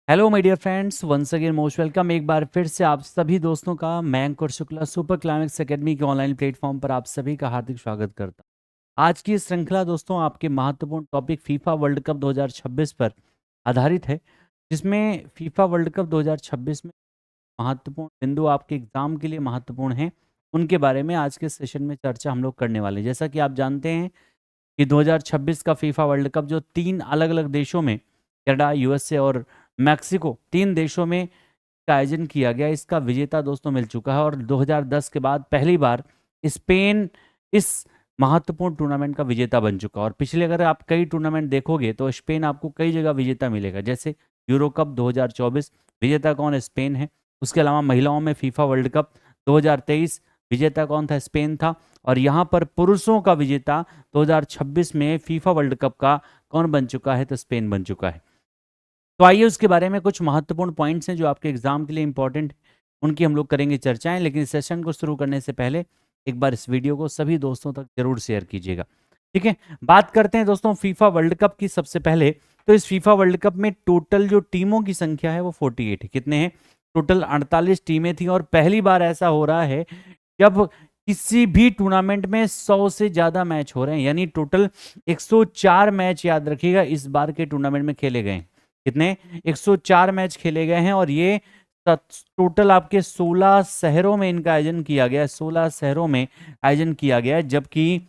Hello my dear friends, once again most welcome. एक बार फिर से आप सभी दोस्तों का मैं Ankur Shukla super climax academy के ऑनलाइन प्लेटफॉर्म पर आप सभी का हार्दिक स्वागत करता हूं। आज की इस श्रृंखला दोस्तों आपके महत्वपूर्ण टॉपिक फीफा वर्ल्ड कप 2026 पर आधारित है, जिसमें फीफा वर्ल्ड कप 2026 में महत्वपूर्ण बिंदु आपके एग्जाम के लिए महत्वपूर्ण हैं, उनके बारे में आज के सेशन में चर्चा हम लोग करने वाले हैं। जैसा कि आप जानते हैं कि 2026 का फीफा वर्ल्ड कप जो 3 अलग-अलग देशों में कनाडा, यूएसए और मेक्सिको 3 देशों में का आयोजन किया गया, इसका विजेता दोस्तों मिल चुका है और 2010 के बाद पहली बार स्पेन इस महत्वपूर्ण टूर्नामेंट का विजेता बन चुका। और पिछले अगर आप कई टूर्नामेंट देखोगे तो स्पेन आपको कई जगह विजेता मिलेगा, जैसे यूरो कप 2024 विजेता कौन? स्पेन है। उसके अलावा महिलाओं में फीफा वर्ल्ड कप 2023 विजेता कौन था? स्पेन था। और यहाँ पर पुरुषों का विजेता 2026 में फीफा वर्ल्ड कप का कौन बन चुका है? तो स्पेन बन चुका है। तो आइए उसके बारे में कुछ महत्वपूर्ण पॉइंट्स हैं जो आपके एग्जाम के लिए इंपॉर्टेंट, उनकी हम लोग करेंगे चर्चाएं। लेकिन इस सेशन को शुरू करने से पहले एक बार इस वीडियो को सभी दोस्तों तक जरूर शेयर कीजिएगा, ठीक है। बात करते हैं दोस्तों फीफा वर्ल्ड कप की। सबसे पहले तो इस फीफा वर्ल्ड कप में टोटल जो टीमों की संख्या है वो 48 है। कितने हैं? टोटल 48 टीमें थी। और पहली बार ऐसा हो रहा है जब किसी भी टूर्नामेंट में 100 से ज्यादा मैच हो रहे हैं, यानी टोटल 104 मैच, याद रखिएगा, इस बार के टूर्नामेंट में खेले गए हैं। कितने? 104 मैच खेले गए हैं। और ये टोटल आपके 16 शहरों में इनका आयोजन किया गया है। 16 शहरों में आयोजन किया गया है, जबकि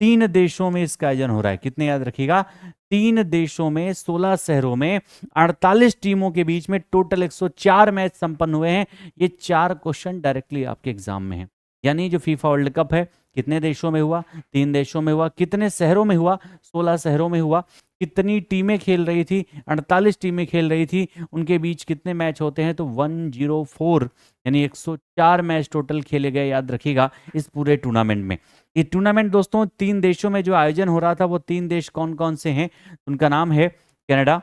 3 देशों में इसका आयोजन हो रहा है। कितने? याद रखिएगा, 3 देशों में 16 शहरों में 48 टीमों के बीच में टोटल 104 मैच संपन्न हुए हैं। ये 4 क्वेश्चन डायरेक्टली आपके एग्जाम में है। यानी जो फीफा वर्ल्ड कप है कितने देशों में हुआ? 3 देशों में हुआ। कितने शहरों में हुआ? 16 शहरों में हुआ। कितनी टीमें खेल रही थी? 48 टीमें खेल रही थी। उनके बीच कितने मैच होते हैं? तो 104, यानी 104 मैच टोटल खेले गए, याद रखिएगा, इस पूरे टूर्नामेंट में। ये टूर्नामेंट दोस्तों 3 देशों में जो आयोजन हो रहा था, वो 3 देश कौन कौन से हैं? उनका नाम है कनाडा,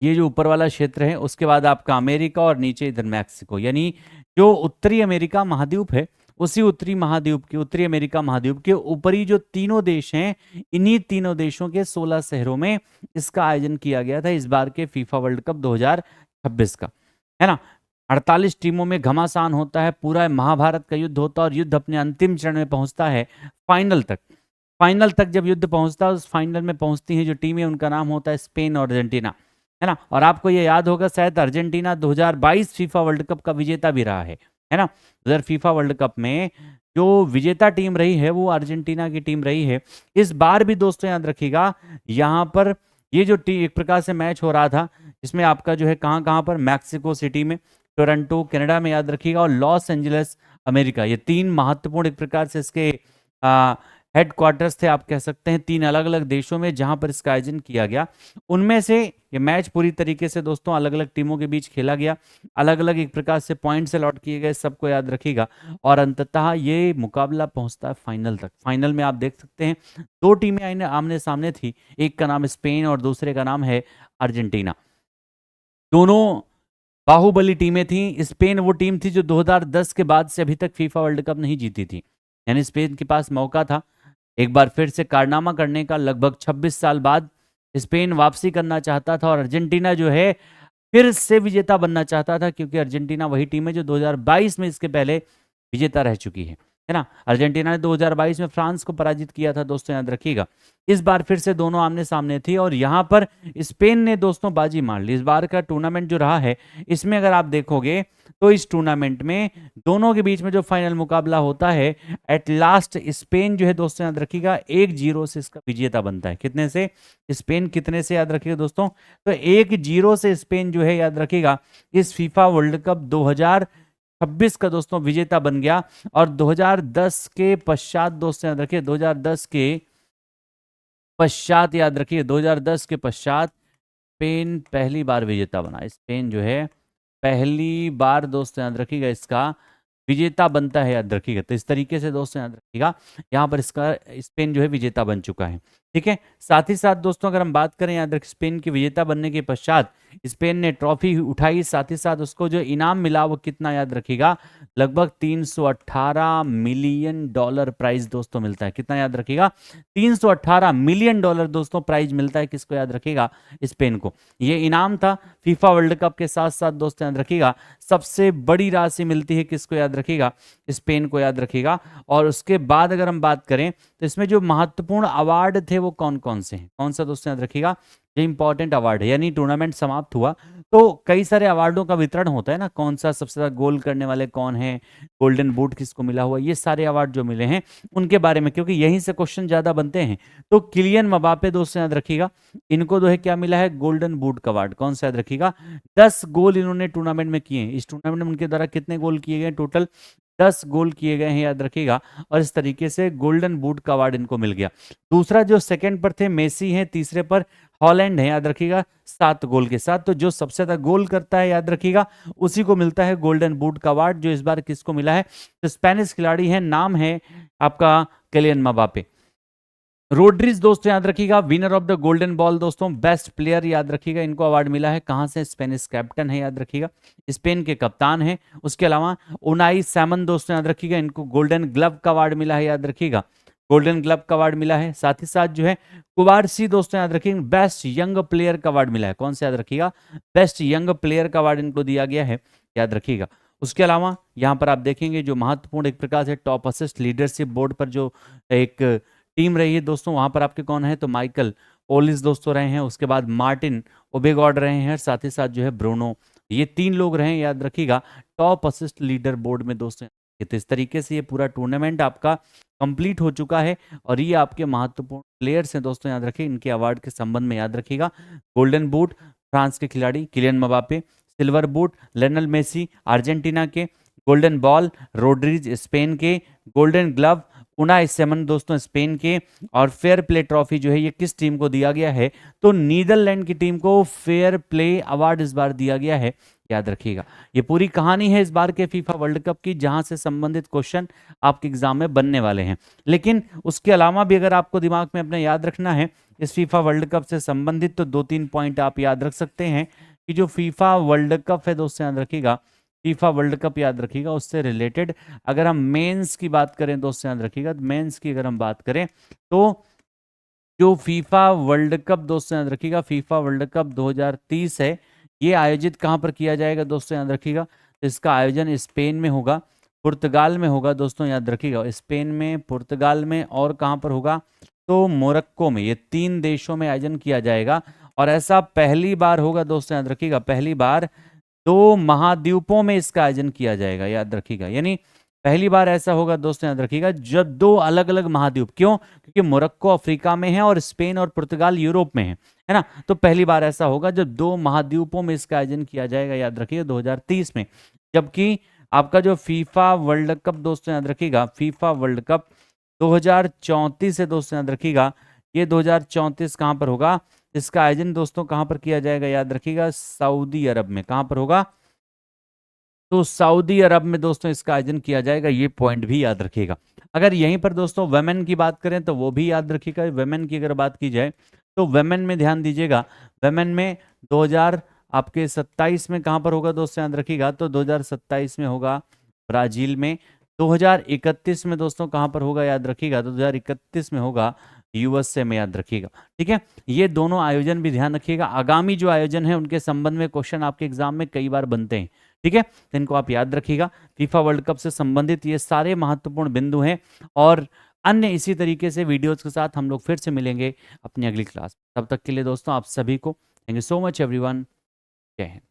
ये जो ऊपर वाला क्षेत्र है, उसके बाद आपका अमेरिका और नीचे इधर मैक्सिको। यानी जो उत्तरी अमेरिका महाद्वीप है, उसी उत्तरी महाद्वीप के, उत्तरी अमेरिका महाद्वीप के ऊपरी जो तीनों देश हैं, इन्हीं तीनों देशों के 16 शहरों में इसका आयोजन किया गया था इस बार के फीफा वर्ल्ड कप 2026 का, है ना। 48 टीमों में घमासान होता है, पूरा महाभारत का युद्ध होता है और युद्ध अपने अंतिम चरण में पहुंचता है फाइनल तक। फाइनल तक जब युद्ध पहुंचता है, उस फाइनल में पहुंचती हैं जो टीमें, उनका नाम होता है स्पेन और अर्जेंटीना, है ना। और आपको ये याद होगा शायद, अर्जेंटीना 2022 फीफा वर्ल्ड कप का विजेता भी रहा है ना। उधर फीफा वर्ल्ड कप में जो विजेता टीम रही है वो अर्जेंटीना की टीम रही है। इस बार भी दोस्तों याद रखिएगा, यहाँ पर ये जो एक प्रकार से मैच हो रहा था, इसमें आपका जो है कहाँ कहाँ पर? मैक्सिको सिटी में, टोरंटो कनाडा में, याद रखिएगा, और लॉस एंजलिस अमेरिका। ये 3 महत्वपूर्ण एक प्रकार से इसके हेड क्वार्टर्स थे, आप कह सकते हैं, 3 अलग अलग देशों में जहां पर इसका आयोजन किया गया। उनमें से ये मैच पूरी तरीके से दोस्तों अलग अलग टीमों के बीच खेला गया, अलग अलग एक प्रकार से पॉइंट्स अलॉट किए गए, सबको याद रखिएगा। और अंततः ये मुकाबला पहुंचता है फाइनल तक। फाइनल में आप देख सकते हैं 2 टीमें आमने सामने थी, एक का नाम स्पेन और दूसरे का नाम है अर्जेंटीना। दोनों बाहुबली टीमें थी। स्पेन वो टीम थी जो 2010 के बाद से अभी तक फीफा वर्ल्ड कप नहीं जीती थी, यानी स्पेन के पास मौका था एक बार फिर से कारनामा करने का। लगभग 26 साल बाद स्पेन वापसी करना चाहता था और अर्जेंटीना जो है फिर से विजेता बनना चाहता था, क्योंकि अर्जेंटीना वही टीम है जो 2022 में इसके पहले विजेता रह चुकी है ना। अर्जेंटीना ने 2022 में फ्रांस को पराजित किया था दोस्तों, याद रखिएगा। इस बार फिर से दोनों आमने सामने थी और यहाँ पर स्पेन ने दोस्तों बाजी मार ली। इस बार का टूर्नामेंट जो रहा है, इसमें अगर आप देखोगे तो इस टूर्नामेंट में दोनों के बीच में जो फाइनल मुकाबला होता है, एट लास्ट स्पेन जो है दोस्तों, याद रखिएगा, 1-0 से इसका विजेता बनता है। कितने से? स्पेन कितने से? याद रखिएगा दोस्तों, तो 1-0 से स्पेन जो है, याद रखिएगा, इस फीफा वर्ल्ड कप 2026 का दोस्तों विजेता बन गया। और 2010 के पश्चात दोस्तों याद रखिए, 2010 के पश्चात, याद रखिए, 2010 के पश्चात स्पेन पहली बार विजेता बना। स्पेन जो है पहली बार दोस्तों याद रखिएगा इसका विजेता बनता है, याद रखिएगा। तो इस तरीके से दोस्तों याद रखिएगा, यहाँ पर इसका स्पेन जो है विजेता बन चुका है। ठीक है। साथ ही साथ दोस्तों अगर हम बात करें याद रख स्पेन के विजेता बनने के पश्चात स्पेन ने ट्रॉफी उठाई, साथ ही साथ उसको जो इनाम मिला वो कितना याद रखिएगा, लगभग 318 मिलियन डॉलर प्राइज दोस्तों मिलता है। कितना याद रखिएगा, 318 मिलियन डॉलर दोस्तों प्राइज मिलता है। किसको याद रखिएगा, स्पेन को। ये इनाम था। फीफा वर्ल्ड कप के साथ साथ दोस्तों याद रखिएगा सबसे बड़ी राशि मिलती है किसको याद रखिएगा, स्पेन को याद रखिएगा। और उसके बाद अगर हम बात करें तो इसमें जो महत्वपूर्ण अवार्ड थे वो कौन कौन से हैं, कौन सा दोस्तों याद रखिएगा, ये इंपॉर्टेंट अवार्ड है। यानी टूर्नामेंट समाप्त हुआ तो कई सारे अवार्डों का वितरण होता है ना, कौन सा सबसे ज्यादा गोल करने वाले कौन है, गोल्डन बूट किसको मिला हुआ, ये सारे अवार्ड जो मिले हैं उनके बारे में, क्योंकि यहीं से क्वेश्चन ज्यादा बनते हैं। तो किलियन मबापे दोस्तों याद रखिएगा, इनको जो है क्या मिला है, गोल्डन बूट का अवार्ड। कौन सा याद रखिएगा, 10 गोल इन्होंने टूर्नामेंट में किए हैं। इस टूर्नामेंट में उनके द्वारा कितने गोल किए गए, टोटल 10 गोल किए गए हैं याद रखिएगा। और इस तरीके से गोल्डन बूट का अवार्ड इनको मिल गया। दूसरा जो सेकंड पर थे मेसी हैं, तीसरे पर हॉलैंड है याद रखिएगा 7 गोल के साथ। तो जो सबसे ज्यादा गोल करता है याद रखिएगा उसी को मिलता है गोल्डन बूट का अवार्ड, जो इस बार किसको मिला है, तो स्पेनिश खिलाड़ी है, नाम है आपका किलियन मबापे। रोड्रिज दोस्तों याद रखिएगा winner of the golden ball दोस्तों, बेस्ट प्लेयर याद रखिएगा, इनको अवार्ड मिला है। कहां से, स्पेनिश कैप्टन है याद रखिएगा, स्पेन के कप्तान है। उसके अलावा उनाई सैमन दोस्तों याद रखिएगा, इनको गोल्डन ग्लव का अवार्ड मिला है याद रखिएगा, गोल्डन ग्लव का अवार्ड मिला है। साथ ही साथ जो है कुबारसी दोस्तों याद रखिएगा बेस्ट यंग प्लेयर का अवार्ड मिला है। कौन सा याद रखिएगा, बेस्ट यंग प्लेयर का अवार्ड इनको दिया गया है याद रखिएगा। उसके अलावा यहाँ पर आप देखेंगे जो महत्वपूर्ण एक प्रकार से टॉप असिस्ट लीडरशिप बोर्ड पर जो एक टीम रही है दोस्तों, वहां पर आपके कौन है, तो माइकल ओलिस दोस्तों रहे हैं। उसके बाद मार्टिन ओबेगॉड रहे हैं, साथ ही साथ जो है ब्रूनो, ये 3 लोग रहे हैं याद रखिएगा टॉप असिस्ट लीडर बोर्ड में दोस्तों। तो इस तरीके से ये पूरा टूर्नामेंट आपका कंप्लीट हो चुका है। और ये आपके महत्वपूर्ण प्लेयर्स हैं दोस्तों याद रखिए, इनके अवार्ड के संबंध में याद रखिएगा। गोल्डन बूट फ्रांस के खिलाड़ी Kylian Mbappe, silver boot Lionel Messi Argentina के, गोल्डन बॉल रोड्रिज स्पेन के, गोल्डन ग्लव उनाई सिमोन दोस्तों स्पेन के, और फेयर प्ले ट्रॉफी जो है ये किस टीम को दिया गया है, तो नीदरलैंड की टीम को फेयर प्ले अवार्ड इस बार दिया गया है याद रखिएगा। ये पूरी कहानी है इस बार के फीफा वर्ल्ड कप की, जहां से संबंधित क्वेश्चन आपके एग्जाम में बनने वाले हैं। लेकिन उसके अलावा भी अगर आपको दिमाग में अपने याद रखना है इस फीफा वर्ल्ड कप से संबंधित, तो 2-3 पॉइंट आप याद रख सकते हैं कि जो फीफा वर्ल्ड कप है दोस्तों याद रखिएगा, फीफा वर्ल्ड कप याद रखिएगा उससे रिलेटेड अगर हम मेंस की बात करें दोस्तों याद रखिएगा, मेंस की अगर हम बात करें तो जो फीफा वर्ल्ड कप दोस्तों याद रखिएगा, फीफा वर्ल्ड कप 2030 है, ये आयोजित कहाँ पर किया जाएगा दोस्तों याद रखिएगा, तो इसका आयोजन स्पेन में होगा, पुर्तगाल में होगा दोस्तों याद रखिएगा, स्पेन में, पुर्तगाल में, और कहाँ पर होगा, तो मोरक्को में। ये 3 देशों में आयोजन किया जाएगा। और ऐसा पहली बार होगा दोस्तों याद रखिएगा, पहली बार 2 महाद्वीपों में इसका आयोजन किया जाएगा याद रखिएगा। यानी पहली बार ऐसा होगा दोस्तों याद रखिएगा जब 2 अलग अलग महाद्वीप, क्यों, क्योंकि मोरक्को अफ्रीका में है और स्पेन और पुर्तगाल यूरोप में है ना। तो पहली बार ऐसा होगा जब 2 महाद्वीपों में इसका आयोजन किया जाएगा याद रखिएगा 2030 में। जबकि आपका जो फीफा वर्ल्ड कप दोस्तों याद रखिएगा, फीफा वर्ल्ड कप 2034 है दोस्तों याद रखिएगा, ये 2034 कहाँ पर होगा, इसका आयोजन दोस्तों कहां पर किया जाएगा याद रखिएगा, सऊदी अरब में। कहां पर होगा, तो सऊदी अरब में दोस्तों इसका आयोजन किया जाएगा, ये पॉइंट भी याद रखिएगा। अगर यहीं पर दोस्तों वेमेन की बात करें तो वो भी याद रखिएगा। वेमेन की अगर बात की जाए तो वेमेन में ध्यान दीजिएगा, वेमेन में 2000 आपके 27 में कहां पर होगा दोस्तों याद रखिएगा, तो 2027 में होगा ब्राजील में। 2031 में दोस्तों कहां पर होगा याद रखिएगा, तो 2031 में होगा यूएसए में याद रखिएगा। ठीक है, ये दोनों आयोजन भी ध्यान रखिएगा। आगामी जो आयोजन है उनके संबंध में क्वेश्चन आपके एग्जाम में कई बार बनते हैं। ठीक है, तो इनको आप याद रखिएगा। फीफा वर्ल्ड कप से संबंधित ये सारे महत्वपूर्ण बिंदु हैं। और अन्य इसी तरीके से वीडियोज के साथ हम लोग फिर से मिलेंगे अपनी अगली क्लास। तब तक के लिए दोस्तों आप सभी को thank you so much everyone. जय हिंद।